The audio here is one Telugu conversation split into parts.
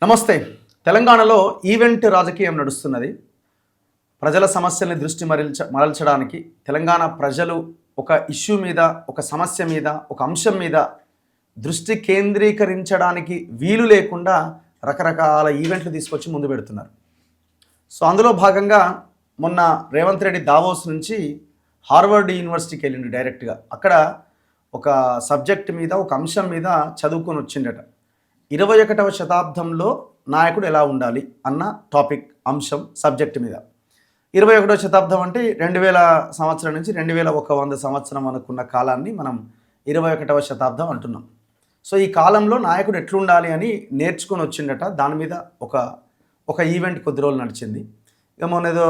నమస్తే. తెలంగాణలో ఈవెంట్ రాజకీయం నడుస్తున్నది. ప్రజల సమస్యల్ని దృష్టి మరల్చడానికి తెలంగాణ ప్రజలు ఒక ఇష్యూ మీద, ఒక సమస్య మీద, ఒక అంశం మీద దృష్టి కేంద్రీకరించడానికి వీలు లేకుండా రకరకాల ఈవెంట్లు తీసుకొచ్చి ముందు పెడుతున్నారు. సో అందులో భాగంగా మొన్న రేవంత్ రెడ్డి దావోస్ నుంచి హార్వర్డ్ యూనివర్సిటీకి వెళ్ళిండు డైరెక్ట్గా. అక్కడ ఒక సబ్జెక్ట్ మీద, ఒక అంశం మీద చదువుకొని వచ్చిండట. 21వ శతాబ్దంలో నాయకుడు ఎలా ఉండాలి అన్న టాపిక్, అంశం, సబ్జెక్ట్ మీద. 21వ శతాబ్దం అంటే 2000 సంవత్సరం నుంచి 2100 సంవత్సరం అనుకున్న కాలాన్ని మనం 21వ శతాబ్దం అంటున్నాం. సో ఈ కాలంలో నాయకుడు ఎట్లుండాలి అని నేర్చుకొని వచ్చిండట. దాని మీద ఒక ఈవెంట్ కొద్ది రోజులు నడిచింది. ఇక మొన్న ఏదో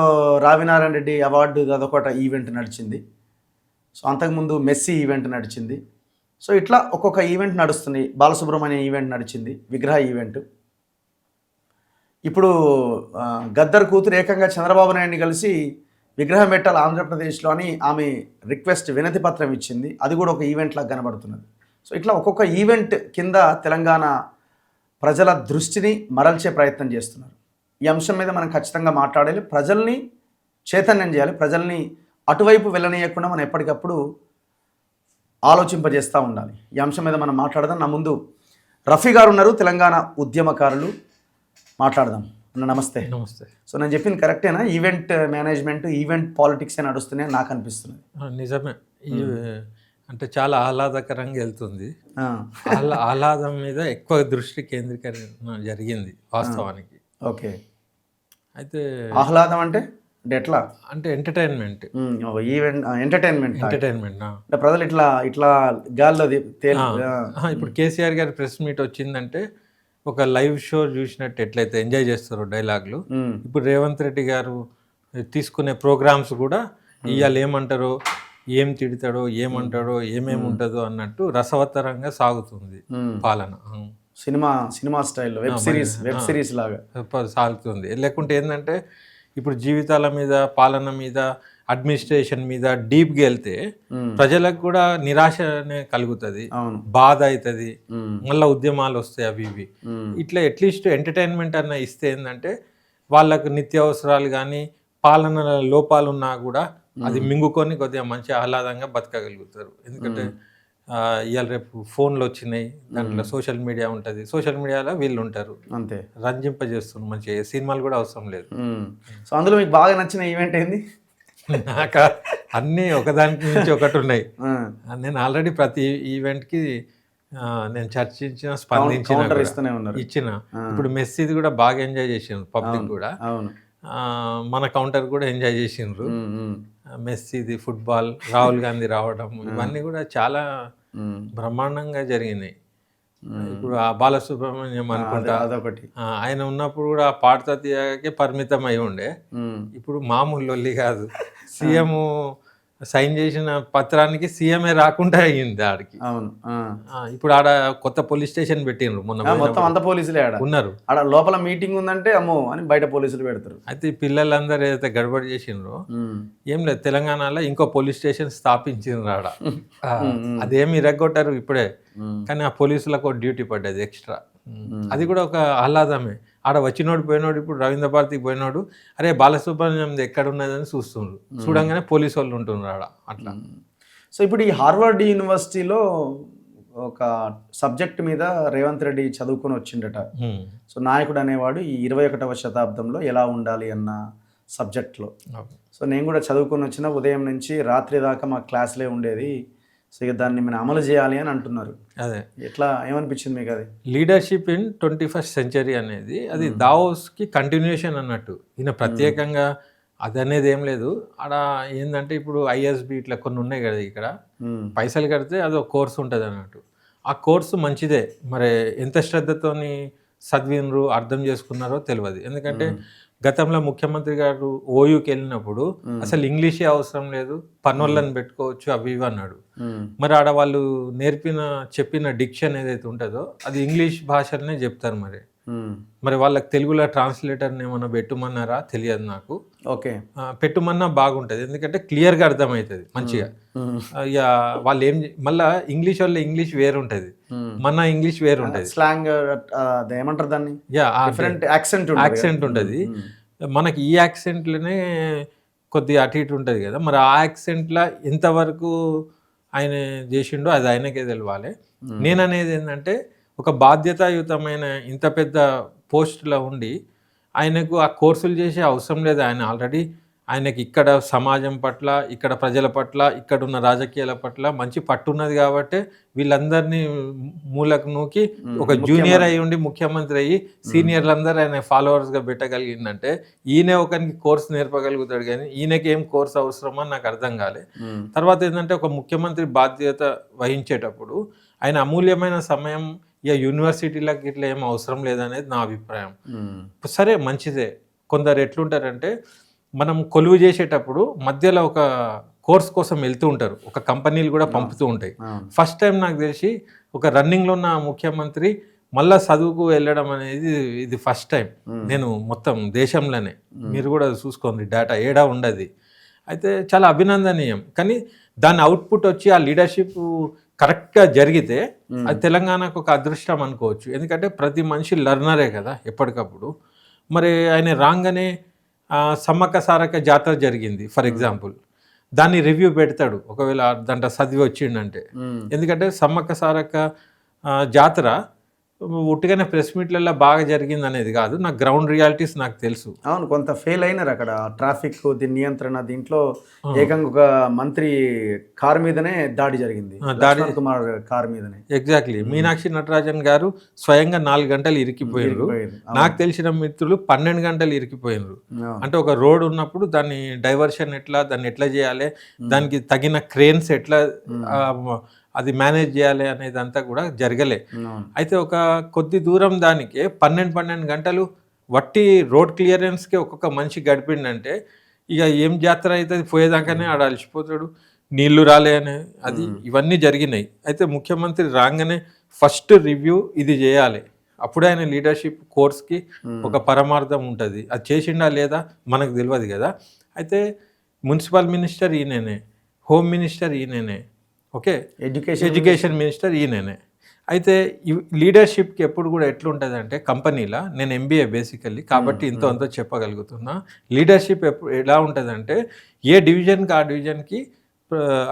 రావినారాయణ రెడ్డి అవార్డు అదొకట ఈవెంట్ నడిచింది. సో అంతకుముందు మెస్సీ ఈవెంట్ నడిచింది. సో ఇట్లా ఒక్కొక్క ఈవెంట్ నడుస్తుంది. బాలసుబ్రహ్మణ్యం ఈవెంట్ నడిచింది, విగ్రహ ఈవెంట్. ఇప్పుడు గద్దర్ కూతురు ఏకంగా చంద్రబాబు నాయుడిని కలిసి విగ్రహం పెట్టాలి ఆంధ్రప్రదేశ్లో అని ఆమె రిక్వెస్ట్, వినతి పత్రం ఇచ్చింది. అది కూడా ఒక ఈవెంట్ లాగా కనబడుతున్నది. సో ఇట్లా ఒక్కొక్క ఈవెంట్ కింద తెలంగాణ ప్రజల దృష్టిని మరల్చే ప్రయత్నం చేస్తున్నారు. ఈ అంశం మీద మనం ఖచ్చితంగా మాట్లాడాలి. ప్రజల్ని చైతన్యం చేయాలి. ప్రజల్ని అటువైపు వెళ్ళనీయకుండా మనం ఎప్పటికప్పుడు ఆలోచింపజేస్తూ ఉండాలి. ఈ అంశం మీద మనం మాట్లాడదాం. నా ముందు రఫీ గారు ఉన్నారు, తెలంగాణ ఉద్యమకారులు. మాట్లాడదాం. నమస్తే. నమస్తే. సో నేను చెప్పింది కరెక్టేనా? ఈవెంట్ మేనేజ్మెంట్, ఈవెంట్ పాలిటిక్స్ అని నడుస్తున్నాయి నాకు అనిపిస్తుంది. నిజమే. అంటే చాలా ఆహ్లాదకరంగా వెళ్తుంది. ఆహ్లాదం మీద ఎక్కువ దృష్టి కేంద్రీకరణ జరిగింది వాస్తవానికి. ఓకే. అయితే ఆహ్లాదం అంటే ఎట్లా? అంటే ఎంటర్టైన్మెంట్, ఈవెంట్ ఎంటర్టైన్మెంట్ అంటే ప్రజలు ఇట్లా గాల్లో ఇప్పుడు కేసీఆర్ గారి ప్రెస్ మీట్ వచ్చిందంటే ఒక లైవ్ షో చూసినట్టు ఎట్లయితే ఎంజాయ్ చేస్తారో డైలాగులు, ఇప్పుడు రేవంత్ రెడ్డి గారు తీసుకునే ప్రోగ్రామ్స్ కూడా ఇవాళ ఏమంటారో, ఏం తిడతాడో, ఏమంటాడో, ఏమేమి ఉంటుందో అన్నట్టు రసవత్తరంగా సాగుతుంది పాలన. సినిమా స్టైల్లో వెబ్ సిరీస్ లాగా సాగుతుంది. లేకుంటే ఏంటంటే ఇప్పుడు జీవితాల మీద, పాలన మీద, అడ్మినిస్ట్రేషన్ మీద డీప్గా వెళ్తే ప్రజలకు కూడా నిరాశనే కలుగుతుంది, బాధ అవుతుంది, మళ్ళీ ఉద్యమాలు వస్తాయి, అవి ఇవి. ఇట్లా అట్లీస్ట్ ఎంటర్టైన్మెంట్ అన్న ఇస్తే ఏంటంటే వాళ్ళకు నిత్యావసరాలు కానీ పాలన లోపాలు ఉన్నా కూడా అది మింగుకొని కొద్దిగా మంచి ఆహ్లాదంగా బతకగలుగుతారు. ఎందుకంటే ఇవాళ రేపు ఫోన్లు వచ్చినాయి, దాంట్లో సోషల్ మీడియా ఉంటుంది, సోషల్ మీడియాలో వీళ్ళు ఉంటారు, అంతే రంజింపజేస్తున్నారు. మంచి సినిమాలు కూడా అవసరం లేదు. సో అందులో మీకు బాగా నచ్చిన ఈవెంట్ ఏంది? నాకు అన్నీ ఒకదానికి నుంచి ఒకటి ఉన్నాయి. నేను ఆల్రెడీ ప్రతి ఈవెంట్కి నేను చర్చించిన, స్పందించిన, ఇచ్చిన. ఇప్పుడు మెస్సీది కూడా బాగా ఎంజాయ్ చేసిండ్రు పబ్లిక్ కూడా. మన కౌంటర్ కూడా ఎంజాయ్ చేసిండ్రు. మెస్సీది, ఫుట్బాల్, రాహుల్ గాంధీ రావడం, ఇవన్నీ కూడా చాలా బ్రహ్మాండంగా జరిగినాయి. ఇప్పుడు ఆ బాలసుబ్రహ్మణ్యం అనుకుంటా అదొకటి, ఆయన ఉన్నప్పుడు కూడా ఆ పాడతా తీయకే పరిమితం అయి ఉండే. ఇప్పుడు మామూలు లొల్లి కాదు. సీఎం సైన్ చేసిన పత్రానికి సీఎంఏ రాకుండా అయ్యింది ఆడికి. అవును. ఇప్పుడు ఆడ కొత్త పోలీస్ స్టేషన్ పెట్టిండ్రు మొన్న. మొత్తం అంత పోలీసులే ఆడ ఉన్నారు. ఆడ లోపల మీటింగ్ ఉందంటే అమ్మో అని బయట పోలీసులు పెడతారు. అయితే ఈ పిల్లలందరూ ఏదైతే గడబడి చేసిండ్రో ఏం లేదు, తెలంగాణలో ఇంకో పోలీస్ స్టేషన్ స్థాపించిండ్రు ఆడ. అదేమి ఇరగొట్టారు ఇప్పుడే, కానీ ఆ పోలీసులకు డ్యూటీ పడ్డది ఎక్స్ట్రా. అది కూడా ఒక ఆహ్లాదమే. ఆడ వచ్చినోడు పోయినోడు, ఇప్పుడు రవీంద్ర భారతికి పోయినోడు, అరే బాలసుబ్రహ్మణ్యం ఎక్కడ ఉన్నదని చూస్తుండ్రు, చూడంగానే పోలీసు వాళ్ళు ఉంటున్నారు ఆడ. అట్లా. సో ఇప్పుడు ఈ హార్వర్డ్ యూనివర్సిటీలో ఒక సబ్జెక్ట్ మీద రేవంత్ రెడ్డి చదువుకొని వచ్చిండట. సో నాయకుడు అనేవాడు ఈ 21వ శతాబ్దంలో ఎలా ఉండాలి అన్న సబ్జెక్ట్లో. సో నేను కూడా చదువుకొని వచ్చిన, ఉదయం నుంచి రాత్రి దాకా మా క్లాస్లే ఉండేది. సో ఇక దాన్ని మనం అమలు చేయాలి అని అంటున్నారు. అదే ఎట్లా, ఏమనిపించింది మీకు? అది లీడర్షిప్ ఇన్ 21st సెంచరీ అనేది అది దావోస్కి కంటిన్యూషన్ అన్నట్టు. ఈయన ప్రత్యేకంగా అది అనేది ఏం లేదు. ఆడ ఏంటంటే ఇప్పుడు ఐఎస్బి ఇట్లా కొన్ని ఉన్నాయి కదా, ఇక్కడ పైసలు కడితే అది ఒక కోర్సు ఉంటుంది అన్నట్టు. ఆ కోర్సు మంచిదే, మరి ఎంత శ్రద్ధతోని చదివినరు, అర్థం చేసుకున్నారో తెలియదు. ఎందుకంటే గతంలో ముఖ్యమంత్రి గారు ఓయూకి వెళ్ళినప్పుడు అసలు ఇంగ్లీషే అవసరం లేదు, పన్నోళ్ళని పెట్టుకోవచ్చు, అవి ఇవి అన్నాడు. మరి ఆడ వాళ్ళు చెప్పిన డిక్షన్ ఏదైతే ఉంటుందో అది ఇంగ్లీష్ భాషలోనే చెప్తారు. మరి మరి వాళ్ళకి తెలుగులో ట్రాన్స్లేటర్ని ఏమన్నా పెట్టుమన్నారా తెలియదు నాకు. ఓకే, పెట్టుమన్నా బాగుంటుంది, ఎందుకంటే క్లియర్గా అర్థమవుతుంది మంచిగా. ఇక వాళ్ళు మళ్ళీ ఇంగ్లీష్ వాళ్ళ ఇంగ్లీష్ వేరు ఉంటుంది, మన ఇంగ్లీష్ వేరు ఉంటుంది, స్లాంగ్ ఏమంటారు దాన్ని, డిఫరెంట్ యాక్సెంట్ ఉంటుంది. మనకి ఈ యాక్సెంట్లోనే కొద్దిగా అటు ఇటు ఉంటుంది కదా, మరి ఆ యాక్సెంట్లో ఎంతవరకు ఆయన చేసిండో అది ఆయనకే తెలవాలి. నేను అనేది ఏంటంటే ఒక బాధ్యతాయుతమైన ఇంత పెద్ద పోస్టులో ఉండి ఆయనకు ఆ కోర్సులు చేసే అవసరం లేదు. ఆయన ఆల్రెడీ ఆయనకి ఇక్కడ సమాజం పట్ల, ఇక్కడ ప్రజల పట్ల, ఇక్కడ ఉన్న రాజకీయాల పట్ల మంచి పట్టున్నది కాబట్టి వీళ్ళందరినీ మూలకు నూకి ఒక జూనియర్ అయి ఉండి ముఖ్యమంత్రి అయ్యి సీనియర్లందరూ ఆయన ఫాలోవర్స్గా పెట్టగలిగిందంటే ఈయనే ఒకరికి కోర్సు నేర్పగలుగుతాడు. కానీ ఈయనకి ఏం కోర్సు అవసరమని నాకు అర్థం కాలే. తర్వాత ఏంటంటే ఒక ముఖ్యమంత్రి బాధ్యత వహించేటప్పుడు ఆయన అమూల్యమైన సమయం ఇక యూనివర్సిటీలకు ఇట్లా ఏం అవసరం లేదనేది నా అభిప్రాయం. సరే మంచిదే. కొందరు ఎట్లుంటారంటే మనం కొలువు చేసేటప్పుడు మధ్యలో ఒక కోర్స్ కోసం వెళ్తూ ఉంటారు, ఒక కంపెనీలు కూడా పంపుతూ ఉంటాయి. ఫస్ట్ టైం నాకు తెలిసి ఒక రన్నింగ్లో ఉన్న ముఖ్యమంత్రి మళ్ళా చదువుకు వెళ్ళడం అనేది ఇది ఫస్ట్ టైం నేను మొత్తం దేశంలోనే. మీరు కూడా చూసుకోండి, డేటా ఏడా ఉండదు. అయితే చాలా అభినందనీయం. కానీ దాని అవుట్పుట్ వచ్చి ఆ లీడర్షిప్ కరెక్ట్గా జరిగితే అది తెలంగాణకు ఒక అదృష్టం అనుకోవచ్చు. ఎందుకంటే ప్రతి మనిషి లర్నరే కదా ఎప్పటికప్పుడు. మరి ఆయన రాగానే సమ్మక్క సారక్క జాతర జరిగింది ఫర్ ఎగ్జాంపుల్, దాన్ని రివ్యూ పెడతాడు ఒకవేళ దాంట్లో చదివి వచ్చిండంటే. ఎందుకంటే సమ్మక్క సారక్క జాతర ఉట్టిగానే ప్రెస్ మీట్లలో బాగా జరిగింది అనేది కాదు, నాకు గ్రౌండ్ రియాలిటీస్ నాకు తెలుసు. అవును, కొంత ఫెయిల్ అయినారు అక్కడ. ట్రాఫిక్ దీని నియంత్రణ దీంట్లో ఏకంగా ఒక మంత్రి కారు మీదనే దాడి జరిగింది, కుమార్ కారు మీదనే. ఎగ్జాక్ట్లీ. మీనాక్షి నటరాజన్ గారు స్వయంగా 4 గంటలు ఇరికిపోయారు. నాకు తెలిసిన మిత్రులు 12 గంటలు ఇరికిపోయినారు. అంటే ఒక రోడ్ ఉన్నప్పుడు దాన్ని డైవర్షన్ ఎట్లా, దాన్ని ఎట్లా చేయాలి, దానికి తగిన క్రేన్స్ ఎట్లా అది మేనేజ్ చేయాలి అనేది అంతా కూడా జరగలే. అయితే ఒక కొద్ది దూరం దానికే 12 గంటలు వట్టి రోడ్ క్లియరెన్స్కి ఒక్కొక్క మనిషి గడిపిండంటే ఇక ఏం జాతర అవుతుంది, పోయేదాకానే ఆడ అలసిపోతాడు, నీళ్లు రాలే అని అది ఇవన్నీ జరిగినాయి. అయితే ముఖ్యమంత్రి రాగానే ఫస్ట్ రివ్యూ ఇది చేయాలి. అప్పుడే ఆయన లీడర్షిప్ కోర్స్కి ఒక పరమార్థం ఉంటుంది. అది చేసిండా లేదా మనకు తెలియదు కదా. అయితే మున్సిపల్ మినిస్టర్ ఈయననే, హోమ్ మినిస్టర్ ఈయననే, ఓకే, ఎడ్యుకేషన్ మినిస్టర్ ఈయననే. అయితే లీడర్షిప్కి ఎప్పుడు కూడా ఎట్లుంటుంది అంటే కంపెనీలో, నేను ఎంబీఏ బేసికల్లీ కాబట్టి ఇంతో అంతో చెప్పగలుగుతున్నా, లీడర్షిప్ ఎలా ఉంటుందంటే ఏ డివిజన్కి ఆ డివిజన్కి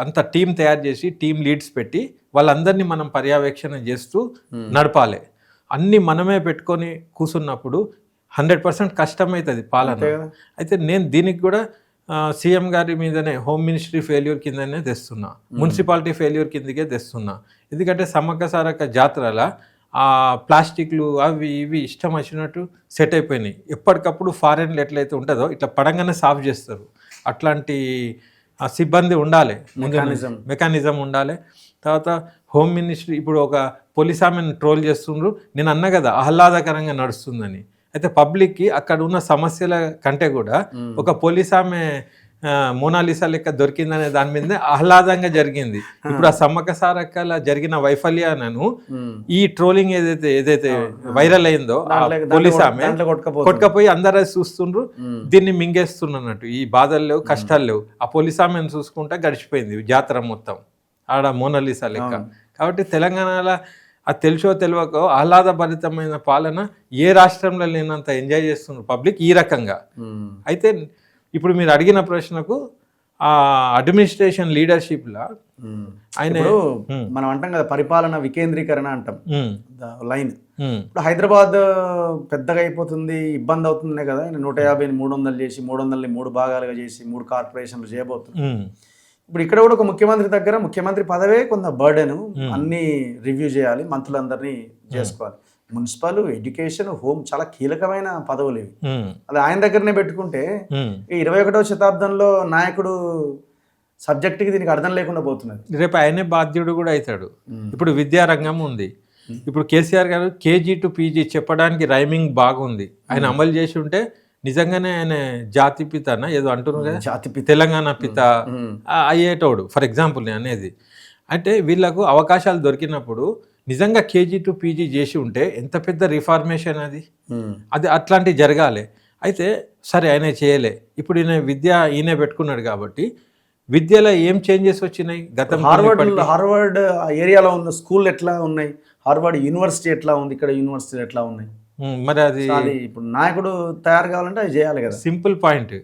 అంత టీం తయారు చేసి టీం లీడ్స్ పెట్టి వాళ్ళందరినీ మనం పర్యవేక్షణ చేస్తూ నడపాలి. అన్నీ మనమే పెట్టుకొని కూర్చున్నప్పుడు 100% కష్టమవుతుంది పాలన. అయితే నేను దీనికి కూడా సీఎం గారి మీదనే హోమ్ మినిస్ట్రీ ఫెయిల్యూర్ కిందనే తెస్తున్నా, మున్సిపాలిటీ ఫెయిల్యూర్ కిందకే తెస్తున్నా. ఎందుకంటే సమ్మక్క సారక్క జాతరల ఆ ప్లాస్టిక్లు అవి ఇవి ఇష్టం వచ్చినట్టు సెట్ అయిపోయినాయి. ఎప్పటికప్పుడు ఫారెన్లు ఎట్లయితే ఉంటుందో ఇట్లా పడంగానే సాఫ్ చేస్తారు. అట్లాంటి సిబ్బంది ఉండాలి, మెకానిజం ఉండాలి. తర్వాత హోమ్ మినిస్ట్రీ ఇప్పుడు ఒక పోలీస్ ఆమెను ట్రోల్ చేస్తుండ్రు, నేను అన్నా కదా ఆహ్లాదకరంగా నడుస్తుందని. అయితే పబ్లిక్కి అక్కడ ఉన్న సమస్యల కంటే కూడా ఒక పోలీస్ ఆమె మోనాలిసా లెక్క దొరికిందనే దాని మీద ఆహ్లాదంగా జరిగింది. ఇప్పుడు ఆ సమ్మక్క సారక్కల జరిగిన వైఫల్యాలను ఈ ట్రోలింగ్ ఏదైతే వైరల్ అయిందో పోలీస్ ఆమె కొట్టుకపోయి అందరూ చూస్తుండ్రు, దీన్ని మింగేస్తున్నట్టు. ఈ బాధలు లేవు, కష్టాలు లేవు. ఆ పోలీస్ ఆమెను చూసుకుంటా గడిచిపోయింది జాతర మొత్తం ఆడ మోనాలిసా లెక్క. కాబట్టి తెలంగాణలో అది తెలుసో తెలియకో ఆహ్లాదభరితమైన పాలన ఏ రాష్ట్రంలో లేనంత ఎంజాయ్ చేస్తున్నారు పబ్లిక్ ఈ రకంగా. అయితే ఇప్పుడు మీరు అడిగిన ప్రశ్నకు ఆ అడ్మినిస్ట్రేషన్ లీడర్షిప్లా ఆయన మనం అంటాం కదా పరిపాలన వికేంద్రీకరణ అంటాం లైన్. ఇప్పుడు హైదరాబాద్ పెద్దగా అయిపోతుంది, ఇబ్బంది అవుతుంది కదా. ఆయన 150ని 300 చేసి 300ని 3 భాగాలుగా చేసి 3 కార్పొరేషన్లు చేయబోతుంది. ఇప్పుడు ఇక్కడ కూడా ఒక ముఖ్యమంత్రి దగ్గర ముఖ్యమంత్రి పదవే కొంత బర్డెన్, అన్ని రివ్యూ చేయాలి, మంత్రులందరినీ చేసుకోవాలి. మున్సిపల్, ఎడ్యుకేషన్, హోమ్ చాలా కీలకమైన పదవులు ఇవి. అది ఆయన దగ్గరనే పెట్టుకుంటే ఈ 21వ శతాబ్దంలో నాయకుడు సబ్జెక్ట్కి దీనికి అర్థం లేకుండా పోతున్నది. రేపు ఆయనే బాధ్యుడు కూడా అవుతాడు. ఇప్పుడు విద్యారంగం ఉంది. ఇప్పుడు కేసీఆర్ గారు KG to PG చెప్పడానికి రైమింగ్ బాగుంది. ఆయన అమలు చేసి ఉంటే నిజంగానే ఆయన జాతి పితనా ఏదో అంటున్నారు కదా, జాతి తెలంగాణ పిత అయ్యేటోడు ఫర్ ఎగ్జాంపుల్ నేను అనేది. అంటే వీళ్ళకు అవకాశాలు దొరికినప్పుడు నిజంగా కేజీ టు పీజీ చేసి ఉంటే ఎంత పెద్ద రిఫార్మేషన్ అది అట్లాంటివి జరగాలి. అయితే సరే ఆయన చేయలే, ఇప్పుడు ఈయన పెట్టుకున్నాడు కాబట్టి విద్యలో ఏం చేంజెస్ వచ్చినాయి? గతం హార్వర్డ్ ఏరియాలో ఉన్న స్కూల్ ఎట్లా ఉన్నాయి, హార్వర్డ్ యూనివర్సిటీ ఎట్లా ఉంది, ఇక్కడ యూనివర్సిటీలు ఎట్లా ఉన్నాయి, మరి అది ఇప్పుడు నాయకుడు తయారు కావాలంటే అది చేయాలి కదా. Simple point.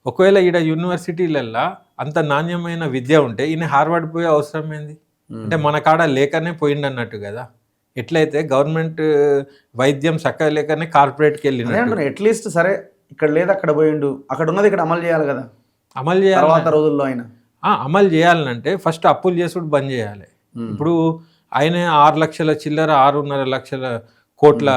ఒకవేళ ఈడ యూనివర్సిటీలల్లో అంత నాణ్యమైన విద్య ఉంటే ఈయన హార్వర్డ్ పోయే అవసరం ఏంది? అంటే మన కాడ లేకనే పోయిండు అన్నట్టు కదా. ఎట్లయితే గవర్నమెంట్ వైద్యం చక్కగా లేకనే కార్పొరేట్కి వెళ్ళిన, అట్లీస్ట్ సరే ఇక్కడ లేదు అక్కడ పోయిండు, అక్కడ ఉన్నది ఇక్కడ అమలు చేయాలి కదా. అమలు చేయాలి తర్వాత రోజుల్లో ఆయన అమలు చేయాలంటే ఫస్ట్ అప్పులు చేసుడు బంద్ చేయాలి. ఇప్పుడు ఆయన 6 లక్షల చిల్లర 6.5 లక్షల కోట్ల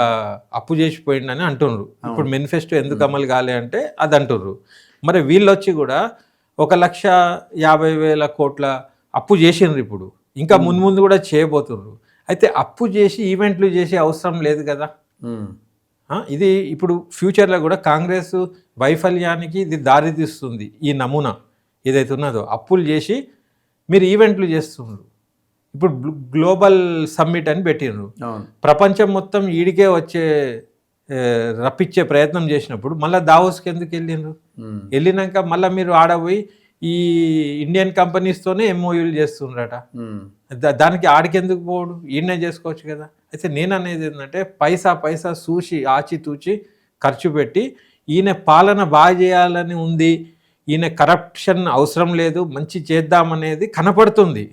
అప్పు చేసిపోయిండని అంటున్నారు. ఇప్పుడు మేనిఫెస్టో ఎందుకు అమలు కాలే అంటే అది అంటుర్రు. మరి వీళ్ళు వచ్చి కూడా 1,50,000 కోట్ల అప్పు చేసిండ్రు. ఇప్పుడు ఇంకా ముందు కూడా చేయబోతున్నారు. అయితే అప్పు చేసి ఈవెంట్లు చేసే అవసరం లేదు కదా. ఇది ఇప్పుడు ఫ్యూచర్లో కూడా కాంగ్రెస్ వైఫల్యానికి ఇది దారి తీస్తుంది. ఈ నమూనా ఏదైతే ఉన్నదో అప్పులు చేసి మీరు ఈవెంట్లు చేస్తున్నారు. ఇప్పుడు గ్లోబల్ సమ్మిట్ అని పెట్టిండ్రు. ప్రపంచం మొత్తం ఈడికే రప్పించే ప్రయత్నం చేసినప్పుడు మళ్ళీ దావోస్కి ఎందుకు వెళ్ళిండ్రు? వెళ్ళినాక మళ్ళీ మీరు ఆడపోయి ఈ ఇండియన్ కంపెనీస్తోనే ఎంఓయూలు చేస్తుండ్రట. దానికి ఆడికెందుకు పోడు? ఈయనే చేసుకోవచ్చు కదా. అయితే నేను అనేది ఏంటంటే పైసా చూసి ఆచితూచి ఖర్చు పెట్టి ఈయన పాలన బాగా చేయాలని ఉంది, ఈయన కరప్షన్ అవసరం లేదు, మంచి చేద్దామనేది కనపడుతుంది.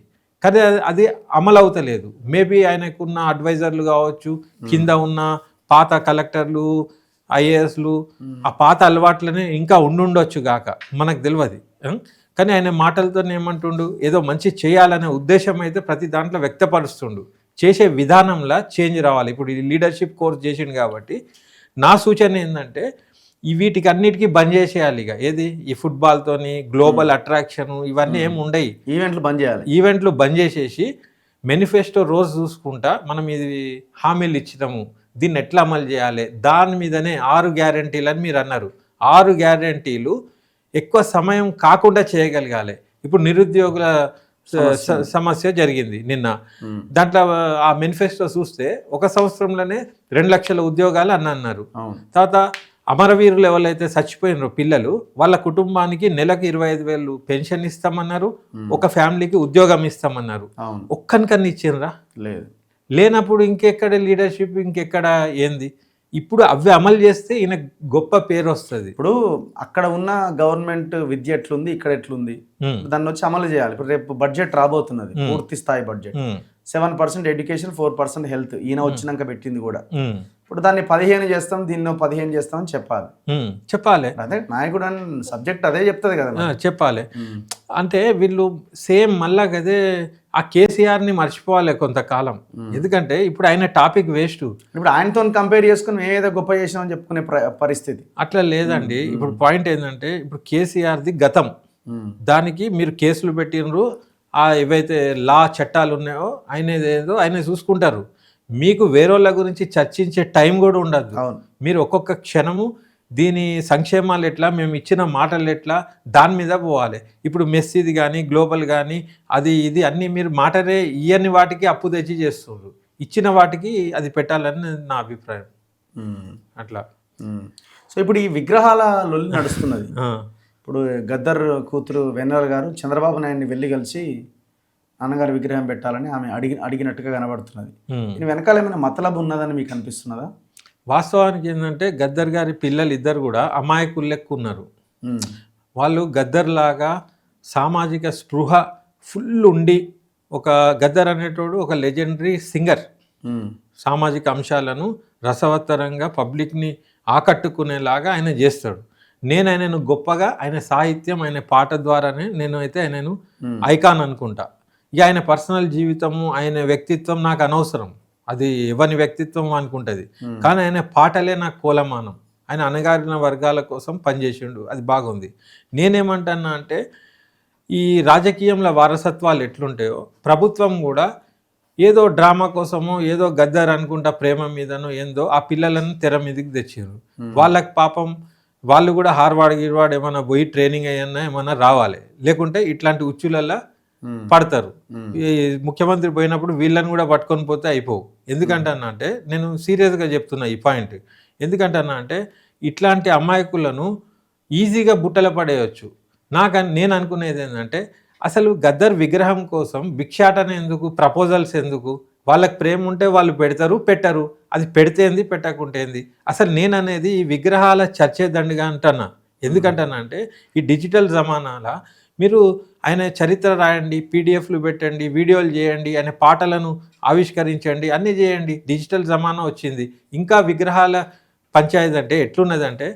కానీ అది అమలు అవుతలేదు. మేబీ ఆయనకున్న అడ్వైజర్లు కావచ్చు, కింద ఉన్న పాత కలెక్టర్లు, ఐఏఎస్లు ఆ పాత అలవాట్లనే ఇంకా ఉండుండొచ్చు గాక, మనకు తెలియదు. కానీ ఆయన మాటలతో ఏమంటుండు, ఏదో మంచి చేయాలనే ఉద్దేశం అయితే ప్రతి దాంట్లో వ్యక్తపరుస్తుండు. చేసే విధానంలో చేంజ్ రావాలి. ఇప్పుడు ఈ లీడర్షిప్ కోర్స్ చేసిండు కాబట్టి నా సూచన ఏంటంటే వీటికి అన్నిటికీ బంద్ చేసేయాలి. ఇక ఏది ఈ ఫుట్బాల్తోని గ్లోబల్ అట్రాక్షన్ ఇవన్నీ ఏమి ఉండయి. ఈవెంట్లు బంద్ చేసేసి మేనిఫెస్టో రోజు చూసుకుంటా మనం ఇది హామీలు ఇచ్చినాము, దీన్ని ఎట్లా అమలు చేయాలి, దాని మీదనే 6 గ్యారంటీలు అని మీరు అన్నారు. 6 గ్యారంటీలు ఎక్కువ సమయం కాకుండా చేయగలగాలి. ఇప్పుడు నిరుద్యోగుల సమస్య జరిగింది నిన్న. దాంట్లో ఆ మేనిఫెస్టో చూస్తే 1 సంవత్సరంలోనే 2 లక్షల ఉద్యోగాలు అన్నారు. తర్వాత అమరవీరులు ఎవరైతే చచ్చిపోయినారో పిల్లలు, వాళ్ళ కుటుంబానికి నెలకు 25,000 పెన్షన్ ఇస్తామన్నారు, ఒక ఫ్యామిలీకి ఉద్యోగం ఇస్తామన్నారు. ఒక్కనికన్నా ఇచ్చిండ్రా? లేదు. లేనప్పుడు ఇంకెక్కడ లీడర్షిప్, ఇంకెక్కడ ఏంది? ఇప్పుడు అవి అమలు చేస్తే ఈయన గొప్ప పేరు వస్తుంది. ఇప్పుడు అక్కడ ఉన్న గవర్నమెంట్ విద్య ఎట్లుంది, ఇక్కడ ఎట్లుంది, దాన్ని వచ్చి అమలు చేయాలి. ఇప్పుడు రేపు బడ్జెట్ రాబోతున్నది, పూర్తి స్థాయి బడ్జెట్. 7% education, 4% health. ఈయన వచ్చినాక పెట్టింది కూడా. ఇప్పుడు దాన్ని 15 చేస్తాం, దీన్ని 15 చేస్తాం అని చెప్పాలి. అదే నాయకుడు అని సబ్జెక్ట్ అదే చెప్తుంది కదా, చెప్పాలి. అంటే వీళ్ళు సేమ్ మళ్ళా అదే ఆ కేసీఆర్ని మర్చిపోవాలి కొంతకాలం. ఎందుకంటే ఇప్పుడు ఆయన టాపిక్ వేస్ట్. ఇప్పుడు ఆయనతో కంపేర్ చేసుకుని మేమేదో గొప్ప చేసినామని చెప్పుకునే పరిస్థితి అట్లా లేదండి. ఇప్పుడు పాయింట్ ఏంటంటే ఇప్పుడు కేసీఆర్ది గతం, దానికి మీరు కేసులు పెట్టినరు, ఏవైతే లా చట్టాలు ఉన్నాయో ఆయన చూసుకుంటారు. మీకు వేరేళ్ళ గురించి చర్చించే టైం కూడా ఉండదు. మీరు ఒక్కొక్క క్షణము దీని సంక్షేమాలు ఎట్లా, మేము ఇచ్చిన మాటలు ఎట్లా, దాని మీద పోవాలి. ఇప్పుడు మెస్సీది కానీ గ్లోబల్ కానీ అది ఇది అన్నీ మీరు మాటలే ఇవన్నీ వాటికి అప్పు తెచ్చి చేస్తున్నారు. ఇచ్చిన వాటికి అది పెట్టాలని నా అభిప్రాయం. అట్లా. సో ఇప్పుడు ఈ విగ్రహాల లొల్లి నడుస్తున్నది. ఇప్పుడు గద్దర్ కూతురు వెన్నెల గారు చంద్రబాబు నాయుడిని వెళ్ళి కలిసి నాన్నగారి విగ్రహం పెట్టాలని ఆమె అడిగినట్టుగా కనబడుతున్నది. దీని వెనకాల ఏమైనా మతలబు ఉన్నదని మీకు అనిపిస్తున్నదా? వాస్తవానికి ఏంటంటే గద్దర్ గారి పిల్లలు ఇద్దరు కూడా అమాయకులు లెక్క ఉన్నారు. వాళ్ళు గద్దర్ లాగా సామాజిక స్పృహ ఫుల్ ఉండి, ఒక గద్దర్ అనేటోడు ఒక లెజెండరీ సింగర్, సామాజిక అంశాలను రసవత్తరంగా పబ్లిక్ని ఆకట్టుకునేలాగా ఆయన చేస్తాడు. నేను ఆయనను గొప్పగా ఆయన సాహిత్యం, ఆయన పాట ద్వారానే నేను అయితే ఆయనను ఐకాన్ అనుకుంటా. ఇక ఆయన పర్సనల్ జీవితము, ఆయన వ్యక్తిత్వం నాకు అనవసరం, అది ఎవరి వ్యక్తిత్వం అనుకుంటుంది. కానీ ఆయన పాటలే నాకు కోలమానం. ఆయన అణగారిన వర్గాల కోసం పనిచేసిండు, అది బాగుంది. నేనేమంటున్నా అంటే ఈ రాజకీయంలో వారసత్వాలు ఎట్లుంటాయో ప్రభుత్వం కూడా ఏదో డ్రామా కోసమో ఏదో గద్దర్ అనుకుంటా ప్రేమ మీదనో ఏందో ఆ పిల్లలను తెర మీదకి తెచ్చారు. వాళ్ళకి పాపం వాళ్ళు కూడా హార్వార్డ్ ఏమైనా పోయి ట్రైనింగ్ అయ్యన్నా ఏమన్నా రావాలి, లేకుంటే ఇట్లాంటి ఉచ్చులల్లో పడతారు. ఈ ముఖ్యమంత్రి పోయినప్పుడు వీళ్ళని కూడా పట్టుకొని పోతే అయిపోవు. ఎందుకంటన్నా అంటే నేను సీరియస్గా చెప్తున్నా ఈ పాయింట్. ఎందుకంటన్నా అంటే ఇట్లాంటి అమాయకులను ఈజీగా బుట్టలు పడేయచ్చు. నేను అనుకునేది ఏంటంటే అసలు గద్దర్ విగ్రహం కోసం భిక్షాటన ఎందుకు, ప్రపోజల్స్ ఎందుకు? వాళ్ళకి ప్రేమ ఉంటే వాళ్ళు పెడతారు, పెట్టరు. అది పెడితేంది, పెట్టకుంటేంది. అసలు నేను అనేది ఈ విగ్రహాల చర్చే దండిగా అంటున్నా. ఎందుకంటున్నా అంటే ఈ డిజిటల్ జమానాల మీరు ఆయన చరిత్ర రాయండి, పీడిఎఫ్లు పెట్టండి, వీడియోలు చేయండి, ఆయన పాటలను ఆవిష్కరించండి, అన్నీ చేయండి. డిజిటల్ జమానా వచ్చింది. ఇంకా విగ్రహాల పంచాయతీ అంటే ఎట్లున్నదంటే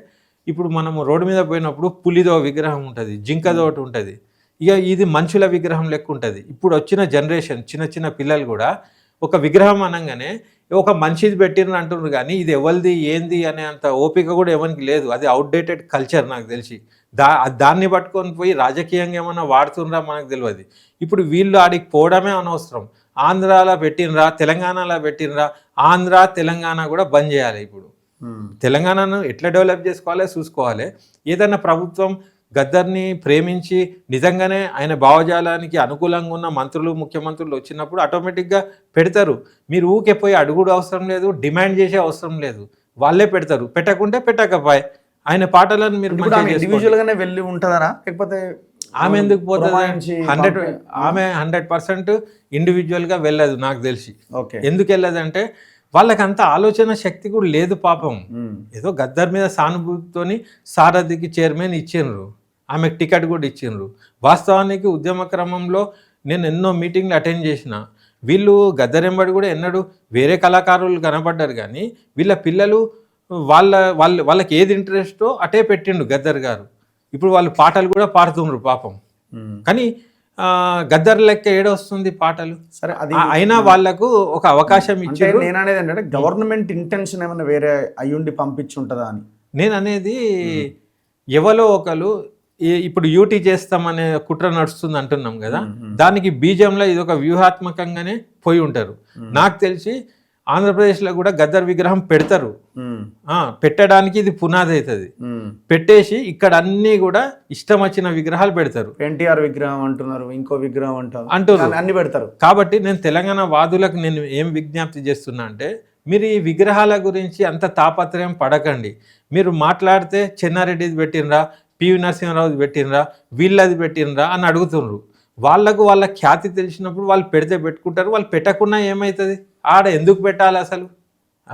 ఇప్పుడు మనము రోడ్డు మీద పోయినప్పుడు పులిదో విగ్రహం ఉంటుంది, జింకదో ఒకటి ఉంటుంది. ఇక ఇది మనుషుల విగ్రహం లెక్క ఉంటుంది. ఇప్పుడు వచ్చిన జనరేషన్ చిన్న చిన్న పిల్లలు కూడా ఒక విగ్రహం అనగానే ఒక మనిషిది పెట్టిరని అంటున్నారు, కానీ ఇది ఎవరిది ఏంది అనే అంత ఓపిక కూడా ఎవరికి లేదు. అది అవుట్డేటెడ్ కల్చర్ నాకు తెలిసి. దాన్ని పట్టుకొని పోయి రాజకీయంగా ఏమన్నా వాడుతుండ్రా మనకు తెలియదు. ఇప్పుడు వీళ్ళు ఆడికి పోవడమే అనవసరం. ఆంధ్రాలో పెట్టినరా, తెలంగాణలో పెట్టినరా, ఆంధ్ర తెలంగాణ కూడా బంద్ చేయాలి. ఇప్పుడు తెలంగాణను ఎట్లా డెవలప్ చేసుకోవాలి చూసుకోవాలి. ఏదైనా ప్రభుత్వం గద్దర్ని ప్రేమించి నిజంగానే ఆయన భావజాలానికి అనుకూలంగా ఉన్న మంత్రులు, ముఖ్యమంత్రులు వచ్చినప్పుడు ఆటోమేటిక్గా పెడతారు. మీరు ఊకే పోయి అడుగుడు అవసరం లేదు, డిమాండ్ చేసే అవసరం లేదు. వాళ్ళే పెడతారు. పెట్టకుంటే పెట్టకపోయి ఆయన పాటలను మీరు ఇండివిజువల్గానే వెళ్ళి ఉంటుందా, లేకపోతే ఆమె ఎందుకు పోతుంది? 100% ఇండివిజువల్గా వెళ్ళదు నాకు తెలిసి. ఎందుకు వెళ్ళదంటే వాళ్ళకి అంత ఆలోచన శక్తి కూడా లేదు పాపం. ఏదో గద్దర్ మీద సానుభూతితోని సారథికి చైర్మన్ ఇచ్చిండ్రు, ఆమెకు టికెట్ కూడా ఇచ్చిండ్రు. వాస్తవానికి ఉద్యమ క్రమంలో నేను ఎన్నో మీటింగ్లు అటెండ్ చేసిన. వీళ్ళు గద్దర్ ఎంబడి కూడా ఎన్నడూ వేరే కళాకారులు కనబడ్డారు, కానీ వీళ్ళ పిల్లలు వాళ్ళకి ఏది ఇంట్రెస్టో అటే పెట్టిండు గద్దర్ గారు. ఇప్పుడు వాళ్ళు పాటలు కూడా పాడుతుండ్రు పాపం. కానీ గద్దర్ లెక్క ఏడొస్తుంది పాటలు. సరే, అది అయినా వాళ్లకు ఒక అవకాశం ఇచ్చారు. నేను అనేది ఏంటంటే గవర్నమెంట్ ఇంటెన్షన్ ఏమైనా వేరే అయ్యుండి పంపించి ఉంటుందా అని నేను అనేది. ఎవరో ఒకరు ఇప్పుడు యూటీ చేస్తామనే కుట్ర నడుస్తుంది అంటున్నాం కదా, దానికి బీజంలో ఇది ఒక వ్యూహాత్మకంగానే పోయి ఉంటారు. నాకు తెలిసి ఆంధ్రప్రదేశ్లో కూడా గద్దర్ విగ్రహం పెడతారు. పెట్టడానికి ఇది పునాది అవుతుంది. పెట్టేసి ఇక్కడ అన్ని కూడా ఇష్టం వచ్చిన విగ్రహాలు పెడతారు. ఎన్టీఆర్ విగ్రహం అంటున్నారు, ఇంకో విగ్రహం అంటారు, అన్ని పెడతారు. కాబట్టి నేను తెలంగాణ వాదులకు నేను ఏం విజ్ఞప్తి చేస్తున్నా అంటే, మీరు ఈ విగ్రహాల గురించి అంత తాపత్రయం పడకండి. మీరు మాట్లాడితే చెన్నారెడ్డిది పెట్టినరా, పివి నరసింహారావుది పెట్టినరా, వీళ్ళది పెట్టినరా అని అడుగుతున్నారు. వాళ్ళ ఖ్యాతి తెలిసినప్పుడు వాళ్ళు పెడితే పెట్టుకుంటారు. వాళ్ళు పెట్టకున్నా ఏమవుతుంది? ఆడ ఎందుకు పెట్టాలి? అసలు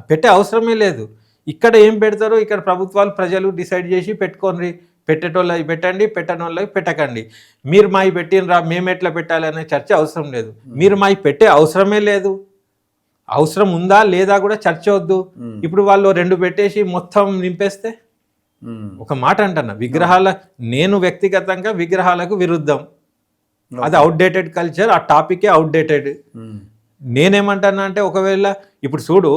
పెట్టే అవసరమే లేదు. ఇక్కడ ఏం పెడతారో ఇక్కడ ప్రభుత్వాలు ప్రజలు డిసైడ్ చేసి పెట్టుకోండి. పెట్టేటోళ్ళవి పెట్టండి, పెట్టని వాళ్ళవి పెట్టకండి. మీరు మావి పెట్టినరా, మేము ఎట్లా పెట్టాలి అనే చర్చ అవసరం లేదు. మీరు మావి పెట్టే అవసరమే లేదు. అవసరం ఉందా లేదా కూడా చర్చ వద్దు. ఇప్పుడు వాళ్ళు 2 పెట్టేసి మొత్తం నింపేస్తే ఒక మాట అంటున్నా, నేను వ్యక్తిగతంగా విగ్రహాలకు విరుద్ధం. అది అవుట్డేటెడ్ కల్చర్, ఆ టాపికే అవుట్డేటెడ్. నేనేమంటానా అంటే, ఒకవేళ ఇప్పుడు చూడు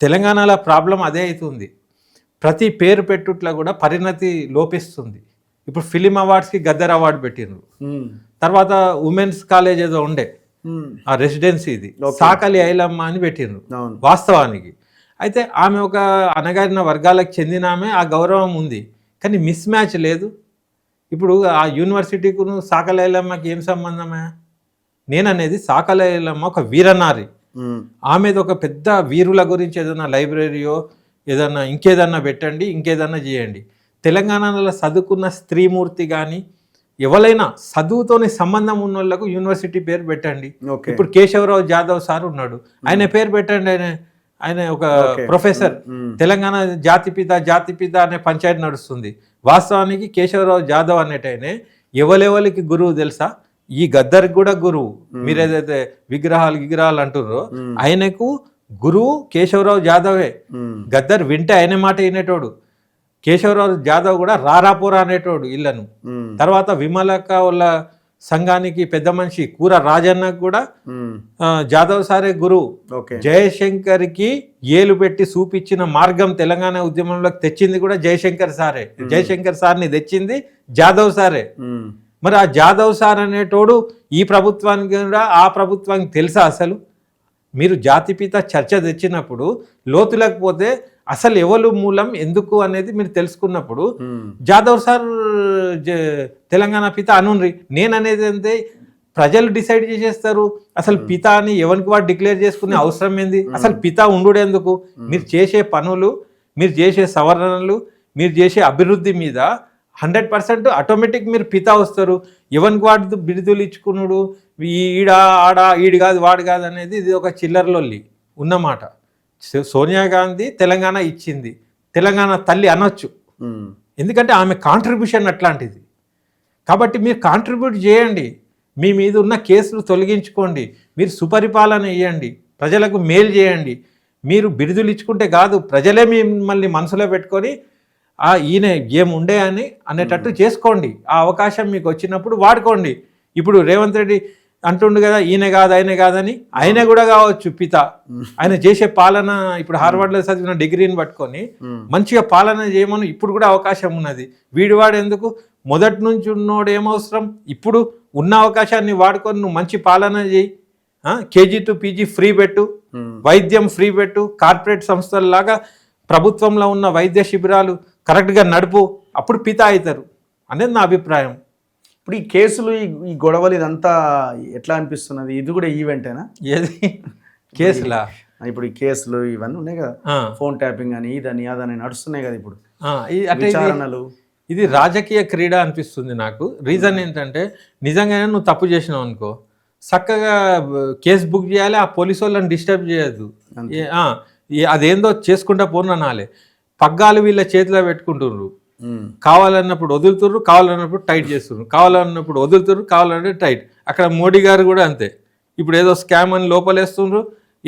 తెలంగాణలో ప్రాబ్లం అదే అవుతుంది. ప్రతి పేరు పెట్టుట్లా కూడా పరిణతి లోపిస్తుంది. ఇప్పుడు ఫిలిం అవార్డ్స్కి గద్దర్ అవార్డు పెట్టిండ్రు. తర్వాత ఉమెన్స్ కాలేజ్ ఏదో ఉండే ఆ రెసిడెన్సీది సాకలి ఐలమ్మ అని పెట్టిండ్రు వాస్తవానికి. అయితే ఆమె ఒక అణగారిన వర్గాలకు చెందిన ఆమె, ఆ గౌరవం ఉంది. కానీ మిస్ మ్యాచ్ లేదు. ఇప్పుడు ఆ యూనివర్సిటీకును సాకలి ఐలమ్మకి ఏం సంబంధమే? నేననేది సాకలి ఐలమ్మ ఒక వీరనారి. ఆమెది ఒక పెద్ద వీరుల గురించి ఏదైనా లైబ్రరీయో ఏదన్నా ఇంకేదన్నా పెట్టండి, ఇంకేదన్నా చేయండి. తెలంగాణలో చదువుకున్న స్త్రీమూర్తి కానీ ఎవరైనా చదువుతోని సంబంధం ఉన్న వాళ్ళకు యూనివర్సిటీ పేరు పెట్టండి. ఇప్పుడు కేశవరావు జాదవ్ సార్ ఉన్నాడు, ఆయన పేరు పెట్టండి. ఆయన ఒక ప్రొఫెసర్. తెలంగాణ జాతిపిత అనే పంచాయతీ నడుస్తుంది. వాస్తవానికి కేశవరావు జాదవ్ అనేటైనే ఎవరెవరికి గురువు తెలుసా? ఈ గద్దర్కి కూడా గురువు. మీరు ఏదైతే విగ్రహాలు అంటున్నారో ఆయనకు గురువు కేశవరావు జాదవే. గద్దర్ వింటే ఆయన మాట వినేటోడు. కేశవరావు జాదవ్ కూడా రారాపురా అనేటోడు ఇళ్లను. తర్వాత విమలక్క వాళ్ళ సంఘానికి పెద్ద మనిషి కూర రాజన్నకు కూడా జాదవ్ సారే గురువు. జయశంకర్కి ఏలు పెట్టి చూపించిన మార్గం తెలంగాణ ఉద్యమంలోకి తెచ్చింది కూడా జయశంకర్ సారే. జయశంకర్ సార్ని తెచ్చింది జాదవ్ సారే. మరి ఆ జాదవ్ సార్ అనేటోడు ఈ ప్రభుత్వానికి కూడా ఆ ప్రభుత్వానికి తెలుసా? అసలు మీరు జాతిపిత చర్చ తెచ్చినప్పుడు లోతులకు పోతే అసలు ఎవరు మూలం ఎందుకు అనేది మీరు తెలుసుకున్నప్పుడు జాదవ్ సార్ తెలంగాణ పిత అనుండ్రి. నేను అనేది అంటే ప్రజలు డిసైడ్ చేసేస్తారు. అసలు పిత అని ఎవరికి వాడు డిక్లేర్ చేసుకునే అవసరం ఏంది? అసలు పిత ఉండుడెందుకు? మీరు చేసే పనులు, మీరు చేసే సవరణలు, మీరు చేసే అభివృద్ధి మీద 100% ఆటోమేటిక్ మీరు పిత వస్తారు. ఎవరికి వాడు బిరుదులు ఇచ్చుకున్నాడు, ఈడ ఆడ ఈడు కాదు వాడు కాదు అనేది ఇది ఒక చిల్లరలొల్లి ఉన్నమాట. సోనియా గాంధీ తెలంగాణ ఇచ్చింది, తెలంగాణ తల్లి అనొచ్చు, ఎందుకంటే ఆమె కాంట్రిబ్యూషన్ అట్లాంటిది. కాబట్టి మీరు కాంట్రిబ్యూట్ చేయండి, మీ మీద ఉన్న కేసులు తొలగించుకోండి, మీరు సుపరిపాలన ఇవ్వండి, ప్రజలకు మేలు చేయండి. మీరు బిరుదులు ఇచ్చుకుంటే కాదు, ప్రజలే మిమ్మల్ని మనసులో పెట్టుకొని ఈయన ఏముండే అని అనేటట్టు చేసుకోండి. ఆ అవకాశం మీకు వచ్చినప్పుడు వాడుకోండి. ఇప్పుడు రేవంత్ రెడ్డి అంటుండు కదా ఈయన కాదు ఆయన కాదని, ఆయన కూడా కావచ్చు పిత. ఆయన చేసే పాలన ఇప్పుడు హార్వర్డ్లో చదివిన డిగ్రీని పట్టుకొని మంచిగా పాలన చేయమని ఇప్పుడు కూడా అవకాశం ఉన్నది. వీడివాడు ఎందుకు? మొదటి నుంచి ఉన్నోడు ఏమవసరం? ఇప్పుడు ఉన్న అవకాశాన్ని వాడుకొని నువ్వు మంచి పాలన చేయి. KG to PG ఫ్రీ పెట్టు, వైద్యం ఫ్రీ పెట్టు, కార్పొరేట్ సంస్థలలాగా ప్రభుత్వంలో ఉన్న వైద్య శిబిరాలు కరెక్ట్గా నడుపు, అప్పుడు పిత అవుతారు అనేది నా అభిప్రాయం. ఇప్పుడు ఈ కేసులు ఈ గొడవలు ఇదంతా ఎట్లా అనిపిస్తున్నది? ఇది కూడా ఈవెంటేనా? ఏది కేసులా? ఇప్పుడు ఈ కేసులు ఇవన్నీ ఉన్నాయి కదా, ఫోన్ ట్యాపింగ్ అని ఇదని అదని నడుస్తున్నాయి కదా ఇప్పుడు విచారణలు. ఇది రాజకీయ క్రీడ అనిపిస్తుంది నాకు. రీజన్ ఏంటంటే నిజంగానే నువ్వు తప్పు చేసినావు అనుకో, చక్కగా కేసు బుక్ చేయాలి, ఆ పోలీసు వాళ్ళని డిస్టర్బ్ చేయొద్దు, అదేందో చేసుకుంటా పూర్ణనాలే. పగ్గాలు వీళ్ళ చేతిలో పెట్టుకుంటుర్రు, కావాలన్నప్పుడు వదులుతుర్రు, కావాలన్నప్పుడు టైట్ చేస్తుర్రు, కావాలన్నప్పుడు వదులుతుర్రు, కావాలన్నప్పుడు టైట్. అక్కడ మోడీ గారు కూడా అంతే. ఇప్పుడు ఏదో స్కామ్ అని లోపలేస్తుండ్రు,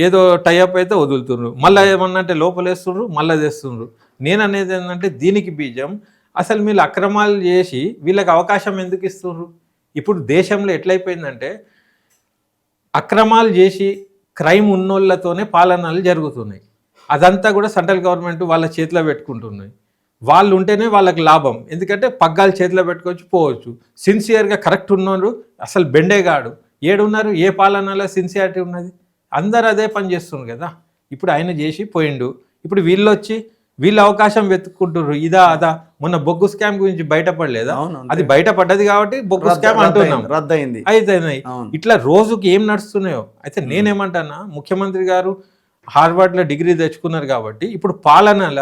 ఏదో టైఅప్ అయితే వదులుతుర్రు, మళ్ళీ ఏమన్నా అంటే లోపలేస్తుండ్రు, మళ్ళీ తెస్తుండ్రు. నేను అనేది ఏంటంటే దీనికి బీజం అసలు వీళ్ళు అక్రమాలు చేసి వీళ్ళకి అవకాశం ఎందుకు ఇస్తుండ్రు? ఇప్పుడు దేశంలో ఎట్లయిపోయిందంటే అక్రమాలు చేసి క్రైమ్ ఉన్నోళ్ళతోనే పాలనలు జరుగుతున్నాయి. అదంతా కూడా సెంట్రల్ గవర్నమెంట్ వాళ్ళ చేతిలో పెట్టుకుంటున్నాయి. వాళ్ళు ఉంటేనే వాళ్ళకి లాభం, ఎందుకంటే పగ్గాలు చేతిలో పెట్టుకోవచ్చు పోవచ్చు. సిన్సియర్గా కరెక్ట్ ఉన్నోరు అసలు బెండేగాడు ఏడున్నారు, ఏ పాలనలో సిన్సియారిటీ ఉన్నది? అందరు అదే పని చేస్తున్నారు కదా. ఇప్పుడు ఆయన చేసి పోయిండు, ఇప్పుడు వీళ్ళు వచ్చి వీళ్ళు అవకాశం వెతుక్కుంటున్నారు. ఇదా అదా, మొన్న బొగ్గు స్కామ్ గురించి బయటపడలేదా? అది బయటపడ్డది కాబట్టి బొగ్గు స్కామ్ అంటున్నాం, రద్దయింది అయితేనాయి. ఇట్లా రోజుకి ఏం నడుస్తున్నాయో. అయితే నేనేమంటానా, ముఖ్యమంత్రి గారు హార్వర్డ్లో డిగ్రీ తెచ్చుకున్నారు కాబట్టి ఇప్పుడు పాలనల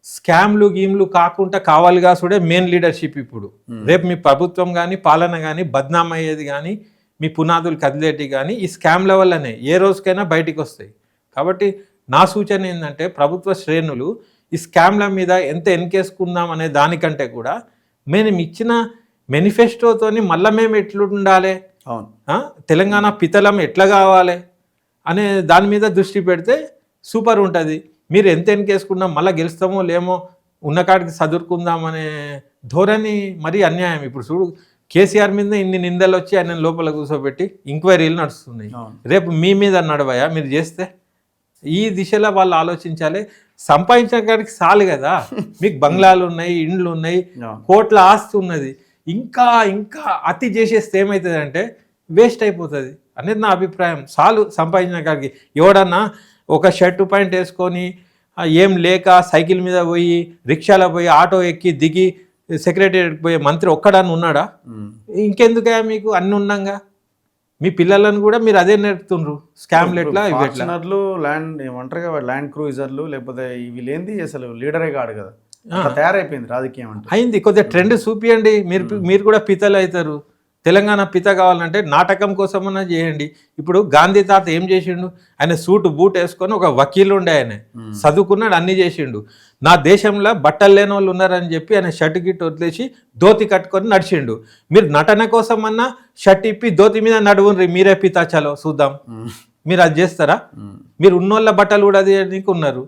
స్కామ్లు గీమ్లు కాకుండా కావాలిగా చూడే మెయిన్ లీడర్షిప్. ఇప్పుడు రేపు మీ ప్రభుత్వం కానీ పాలన కానీ బద్నాం అయ్యేది కానీ మీ పునాదులు కదిలేటి కానీ ఈ స్కామ్ల వల్లనే ఏ రోజుకైనా బయటికి వస్తాయి. కాబట్టి నా సూచన ఏంటంటే ప్రభుత్వ శ్రేణులు ఈ స్కామ్ల మీద ఎంత ఎన్కేసుకుందాం అనే దానికంటే కూడా మేము ఇచ్చిన మేనిఫెస్టోతోని మళ్ళీ మేము ఎట్లుండాలి, తెలంగాణ పితలం ఎట్లా కావాలి అనే దాని మీద దృష్టి పెడితే సూపర్ ఉంటుంది. మీరు ఎంత ఎన్కేసుకున్నా మళ్ళీ గెలుస్తామో లేమో ఉన్నకాడికి చదువుకుందాం అనే ధోరణి మరీ అన్యాయం. ఇప్పుడు చూడు, కేసీఆర్ మీద ఇన్ని నిందలు వచ్చి ఆయన లోపల కూర్చోబెట్టి ఇంక్వైరీలు నడుస్తున్నాయి. రేపు మీ మీద నడవయా మీరు చేస్తే? ఈ దిశలో వాళ్ళు ఆలోచించాలి. సంపాదించిన కాడికి చాలు కదా, మీకు బంగ్లాలు ఉన్నాయి, ఇండ్లు ఉన్నాయి, కోట్ల ఆస్తి ఉన్నది. ఇంకా ఇంకా అతి చేసేస్తే ఏమవుతుంది అంటే వేస్ట్ అయిపోతుంది అనేది నా అభిప్రాయం. చాలు సంపాదించిన కాడికి. ఎవడన్నా ఒక షర్టు పాయింట్ వేసుకొని ఏం లేక సైకిల్ మీద పోయి రిక్షాలో పోయి ఆటో ఎక్కి దిగి సెక్రటేరియట్ పోయే మంత్రి ఒక్కడని ఉన్నాడా? ఇంకెందుకే మీకు అన్ని ఉన్నాగా? మీ పిల్లలను కూడా మీరు అదే నేర్పుతుండ్రు, స్కామ్లు ఎట్లా ఇవి ఎట్లా. ల్యాండ్ ఏమంటారు కదా, ల్యాండ్ క్రూజర్లు లేకపోతే ఇవి లేనిది అసలు లీడరే కాడు కదా, తయారైపోయింది రాజకీయం అంటే. అయింది, కొద్దిగా ట్రెండ్ చూపియండి, మీరు కూడా పితలు అవుతారు. తెలంగాణ పిత కావాలంటే నాటకం కోసమన్నా చేయండి. ఇప్పుడు గాంధీ తాత ఏం చేసిండు? ఆయన సూటు బూట్ వేసుకొని ఒక వకీలు ఉండే, ఆయన చదువుకున్నాడు, అన్ని చేసిండు. నా దేశంలో బట్టలు లేని వాళ్ళు ఉన్నారని చెప్పి ఆయన షర్ట్ గిట్ వదిలేసి ధోతి కట్టుకొని నడిచిండు. మీరు నటన కోసం అన్నా షర్ట్ ఇప్పి ధోతి మీద నడువుండ్రి, మీరే పిత, చలో చూద్దాం. మీరు అది చేస్తారా? మీరు ఉన్నోళ్ళ బట్టలు కూడా అది ఉన్నారు.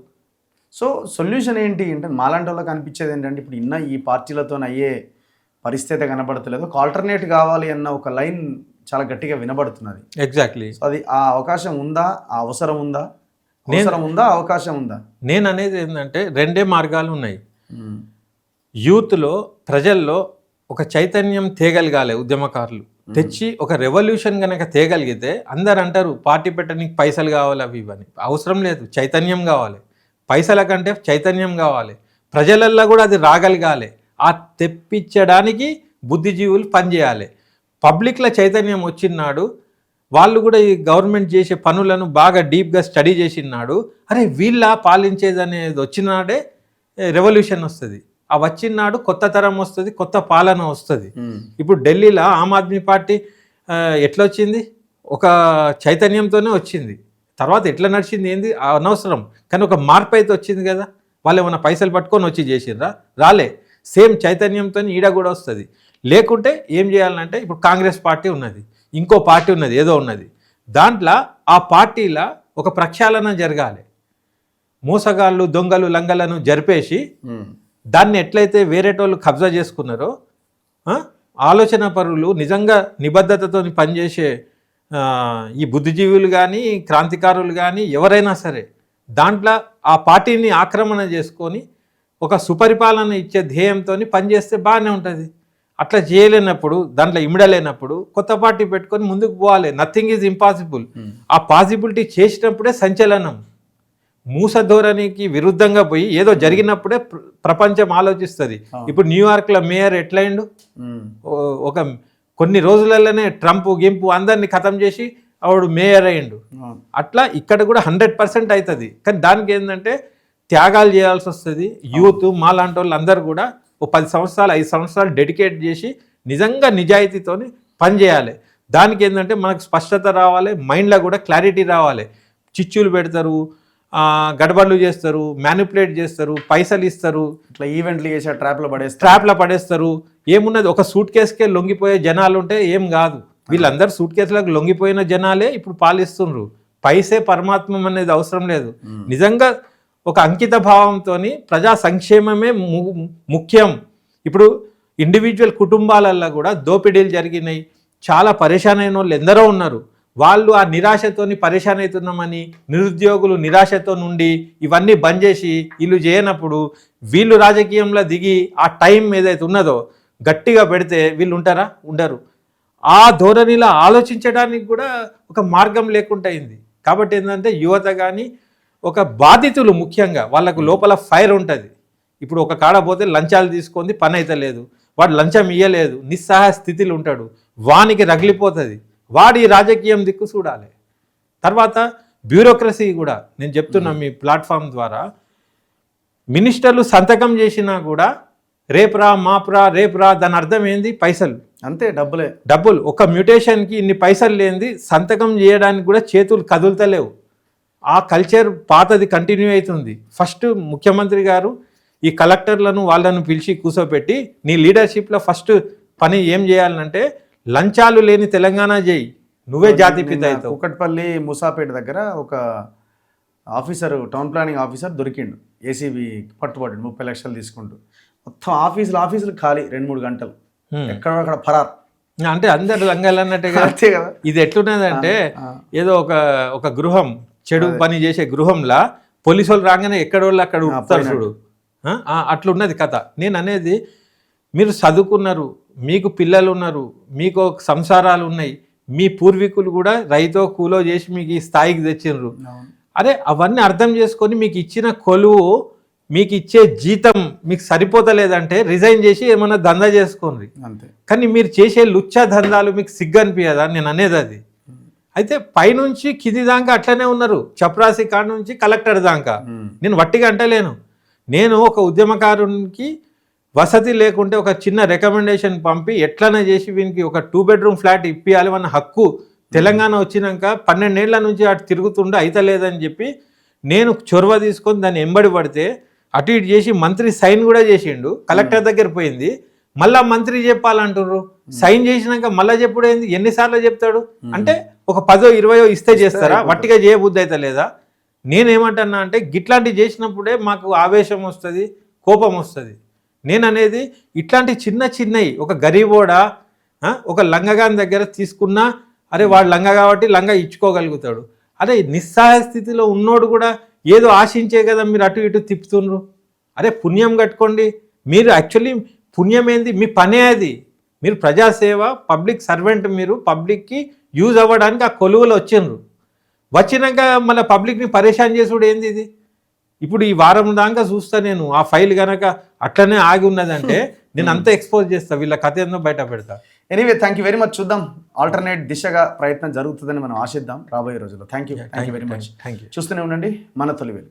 సో సొల్యూషన్ ఏంటి అంటే మాలాంటి వాళ్ళకి అనిపించేది ఏంటంటే ఇప్పుడు ఈ పార్టీలతో అయ్యే పరిస్థితి కనబడతలేదు, ఒక ఆల్టర్నేట్ కావాలి అన్న ఒక లైన్ చాలా గట్టిగా వినబడుతున్నది. ఎగ్జాక్ట్లీ. అది ఆ అవకాశం ఉందా, ఆ అవసరం ఉందా, అవకాశం ఉందా? నేను అనేది ఏంటంటే రెండే మార్గాలు ఉన్నాయి. యూత్లో ప్రజల్లో ఒక చైతన్యం తేగలగాలి, ఉద్యమకారులు తెచ్చి ఒక రెవల్యూషన్ కనుక తేగలిగితే అందరు అంటారు పార్టీ పెట్టడానికి పైసలు కావాలి అవి ఇవని. అవసరం లేదు, చైతన్యం కావాలి. పైసల కంటే చైతన్యం కావాలి. ప్రజలల్లో కూడా అది రాగలగాలి. ఆ తెప్పించడానికి బుద్ధిజీవులు పనిచేయాలి. పబ్లిక్లో చైతన్యం వచ్చినాడు, వాళ్ళు కూడా ఈ గవర్నమెంట్ చేసే పనులను బాగా డీప్గా స్టడీ చేసినాడు. అరే వీళ్ళ పాలించేది అనేది వచ్చినాడే రెవల్యూషన్ వస్తుంది. ఆ వచ్చినాడు కొత్త తరం వస్తుంది, కొత్త పాలన వస్తుంది. ఇప్పుడు ఢిల్లీలో ఆమ్ ఆద్మీ పార్టీ ఎట్లా వచ్చింది? ఒక చైతన్యంతోనే వచ్చింది. తర్వాత ఎట్లా నడిచింది ఏంది అనవసరం, కానీ ఒక మార్పు అయితే వచ్చింది కదా. వాళ్ళు ఏమైనా పైసలు పట్టుకొని వచ్చి చేసిండ్రా? రాలే. సేమ్ చైతన్యంతో ఈడ కూడా వస్తుంది. లేకుంటే ఏం చేయాలంటే ఇప్పుడు కాంగ్రెస్ పార్టీ ఉన్నది, ఇంకో పార్టీ ఉన్నది, ఏదో ఉన్నది, దాంట్లో ఆ పార్టీలో ఒక ప్రక్షాళన జరగాలి. మోసగాళ్ళు దొంగలు లంగలను జరిపేసి దాన్ని ఎట్లయితే వేరేటోళ్ళు కబ్జా చేసుకున్నారో, ఆలోచన పరులు నిజంగా నిబద్ధతతో పనిచేసే ఈ బుద్ధిజీవులు కానీ క్రాంతికారులు కానీ ఎవరైనా సరే దాంట్లో ఆ పార్టీని ఆక్రమణ చేసుకొని ఒక సుపరిపాలన ఇచ్చే ధ్యేయంతో పనిచేస్తే బాగానే ఉంటుంది. అట్లా చేయలేనప్పుడు, దాంట్లో ఇమిడలేనప్పుడు కొత్త పార్టీ పెట్టుకొని ముందుకు పోవాలి. Nothing is impossible. ఆ పాసిబిలిటీ చేసినప్పుడే సంచలనం. మూస ధోరణికి విరుద్ధంగా పోయి ఏదో జరిగినప్పుడే ప్రపంచం ఆలోచిస్తుంది. ఇప్పుడు న్యూయార్క్లో మేయర్ ఎట్లయిండు? ఒక కొన్ని రోజులలోనే ట్రంప్ గింపు అందరినీ ఖతం చేసి ఆవిడ మేయర్ అయ్యిండు. అట్లా ఇక్కడ కూడా 100% అవుతుంది. కానీ దానికి ఏంటంటే త్యాగాలు చేయాల్సి వస్తుంది. యూత్ మాలాంటి వాళ్ళు అందరూ కూడా ఓ 10 సంవత్సరాలు 5 సంవత్సరాలు డెడికేట్ చేసి నిజంగా నిజాయితీతో పనిచేయాలి. దానికి ఏంటంటే మనకు స్పష్టత రావాలి, మైండ్లో కూడా క్లారిటీ రావాలి. చిచ్చులు పెడతారు, గడబడులు చేస్తారు, మ్యానిపులేట్ చేస్తారు, పైసలు ఇస్తారు, ఇట్లా ఈవెంట్లు చేసే ట్రాప్లో పడేస్తారు. ఏమున్నది, ఒక సూట్ కేసుకే లొంగిపోయే జనాలు ఉంటే ఏం కాదు. వీళ్ళందరూ సూట్ కేసులకు లొంగిపోయిన జనాలే ఇప్పుడు పాలిస్తుండ్రు. పైసే పరమాత్మం అనేది అవసరం లేదు. నిజంగా ఒక అంకిత భావంతో ప్రజా సంక్షేమమే ముఖ్యం. ఇప్పుడు ఇండివిజువల్ కుటుంబాలల్లో కూడా దోపిడీలు జరిగినాయి, చాలా పరేషాన్ అయిన వాళ్ళు ఎందరో ఉన్నారు. వాళ్ళు ఆ నిరాశతోని పరేషాన్ అవుతున్నామని, నిరుద్యోగులు నిరాశతో నుండి ఇవన్నీ బంద్ చేసి వీళ్ళు చేయనప్పుడు వీళ్ళు రాజకీయంలో దిగి ఆ టైం ఏదైతే ఉన్నదో గట్టిగా పెడితే వీళ్ళు ఉంటారా? ఉండరు. ఆ ధోరణిలో ఆలోచించడానికి కూడా ఒక మార్గం లేకుండా అయింది. కాబట్టి ఏంటంటే యువత కానీ ఒక బాధితులు ముఖ్యంగా వాళ్ళకు లోపల ఫైర్ ఉంటుంది. ఇప్పుడు ఒక కాడ పోతే లంచాలు తీసుకొని పని అయితే లేదు, వాడు లంచం ఇయ్యలేదు, నిస్సహాయ స్థితిలో ఉంటాడు, వానికి రగిలిపోతుంది. వాడి రాజకీయం దిక్కు చూడాలి. తర్వాత బ్యూరోక్రసీ కూడా నేను చెప్తున్నా మీ ప్లాట్ఫామ్ ద్వారా, మినిస్టర్లు సంతకం చేసినా కూడా రేపురా మాపురా రేపురా, దాని అర్థం ఏంది? పైసలు అంతే, డబ్బులు. ఒక మ్యూటేషన్కి ఇన్ని పైసలు లేనిది సంతకం చేయడానికి కూడా చేతులు కదులుతలేవు. ఆ కల్చర్ పాతది కంటిన్యూ అవుతుంది. ఫస్ట్ ముఖ్యమంత్రి గారు ఈ కలెక్టర్లను వాళ్ళను పిలిచి కూర్చోపెట్టి నీ లీడర్షిప్లో ఫస్ట్ పని ఏం చేయాలంటే లంచాలు లేని తెలంగాణ చేయి, నువ్వే జాతిపిత అవుతావు. కుకట్పల్లి ముసాపేట దగ్గర ఒక ఆఫీసర్, టౌన్ ప్లానింగ్ ఆఫీసర్ దొరికిండు. ఏసీబీ పట్టుబడి 30 లక్షలు తీసుకుంటూ మొత్తం ఆఫీసులు ఖాళీ 2-3 గంటలు, ఎక్కడక్కడ ఫరార్. అంటే అందరు లంగాలు అన్నట్టుగా ఇది ఎట్లున్నదంటే ఏదో ఒక గృహం, చెడు పని చేసే గృహంలా పోలీసు వాళ్ళు రాగానే ఎక్కడోళ్ళు అక్కడ ఉంటారు చూడు, అట్లున్నది కథ. నేను అనేది, మీరు చదువుకున్నారు, మీకు పిల్లలు ఉన్నారు, మీకు సంసారాలు ఉన్నాయి, మీ పూర్వీకులు కూడా రైతో కూలో చేసి మీకు ఈ స్థాయికి తెచ్చినారు. అరే అవన్నీ అర్థం చేసుకొని మీకు ఇచ్చిన కొలువు, మీకు ఇచ్చే జీతం మీకు సరిపోతలేదంటే రిజైన్ చేసి ఏమన్నా దందా చేసుకోండి. కానీ మీరు చేసే లుచ్చా దందాలు మీకు సిగ్గు అనిపించదా? నేను అనేది అది. అయితే పైనుంచి కింది దాకా అట్లనే ఉన్నారు, చపరాసి కాడ నుంచి కలెక్టర్ దాకా. నేను వట్టిగా అంటలేను. నేను ఒక ఉద్యమకారునికి వసతి లేకుంటే ఒక చిన్న రికమెండేషన్ పంపి ఎట్లనే చేసి వీనికి ఒక 2 బెడ్రూమ్ ఫ్లాట్ ఇప్పియాలి అన్న హక్కు తెలంగాణ వచ్చినాక 12 ఏళ్ల నుంచి అటు తిరుగుతుండే అయితే లేదని చెప్పి నేను చొరవ తీసుకొని దాన్ని ఎంబడి పడితే అటు ఇటు చేసి మంత్రి సైన్ కూడా చేసిండు. కలెక్టర్ దగ్గర పోయింది, మళ్ళా మంత్రి చెప్పాలంటున్నారు. సైన్ చేసినాక మళ్ళీ చెప్పుడు ఏంది? ఎన్నిసార్లు చెప్తాడు? అంటే ఒక 10-20 ఇస్తే చేస్తారా? వట్టిగా చేయబుద్ధి అయితే లేదా? నేనేమంటున్నా అంటే గిట్లాంటివి చేసినప్పుడే మాకు ఆవేశం వస్తుంది, కోపం వస్తుంది. నేను అనేది ఇట్లాంటి చిన్నవి ఒక గరీబోడా ఒక లంగగాని దగ్గర తీసుకున్నా, అరే వాడు లంగ కాబట్టి లంగ ఇచ్చుకోగలుగుతాడు. అరే నిస్సహాయ స్థితిలో ఉన్నోడు కూడా ఏదో ఆశించే కదా మీరు అటు ఇటు తిప్పుతుండ్రు. అరే పుణ్యం కట్టుకోండి. మీరు యాక్చువల్లీ పుణ్యం ఏంది? మీ పనే అది. మీరు ప్రజాసేవ, పబ్లిక్ సర్వెంట్, మీరు పబ్లిక్కి యూజ్ అవ్వడానికి ఆ కొలువులు వచ్చినాక మళ్ళీ పబ్లిక్ని పరేషాన్ చేసుడు ఏంది ఇది? ఇప్పుడు ఈ వారం దాకా చూస్తా నేను, ఆ ఫైల్ కనుక అట్లనే ఆగి ఉన్నదంటే నేను అంతా ఎక్స్పోజ్ చేస్తా, వీళ్ళ కథ ఏందో బయట పెడతా. Anyway thank you very much. చూద్దాం, ఆల్టర్నేట్ దిశగా ప్రయత్నం జరుగుతుందని మనం ఆశిద్దాం రాబోయే రోజుల్లో. Thank you very much. Thank you. చూస్తూనే ఉండండి మన తొలివేలు.